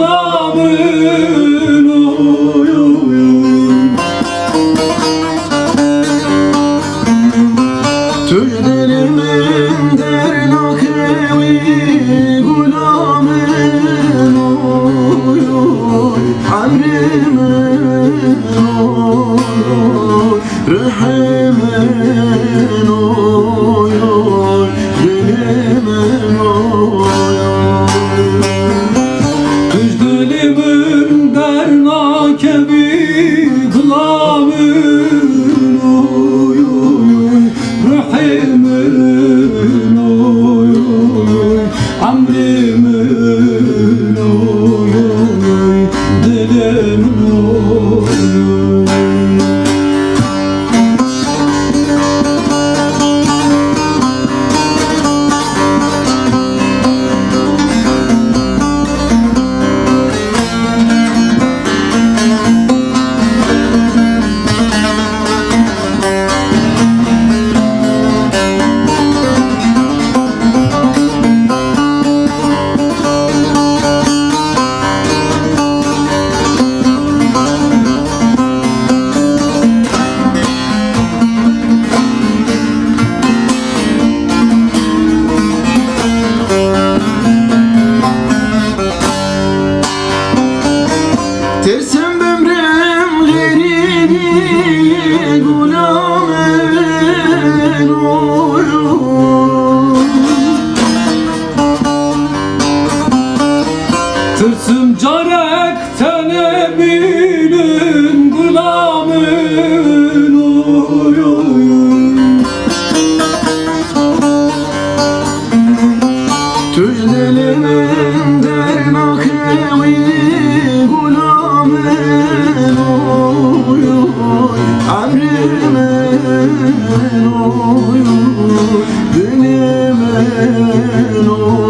gulamın oy oy. Tüylerimin dernak evi gulamın oy oy. Amrimin oy oy. Rehimin oy oy. Dilimin oy oy. Tüjdülümün dernak evi gulamın oy oy. Rahimin oy oy. Amrimin oy oy. Dilimin oy oy. Tersem bömremlerini gulamın oy oy. Tırsım carekten eminim gulamın oy oy. Tüjdelimin dernak evi gulamın oy oy. Amrimin oy oy. Dilimin oy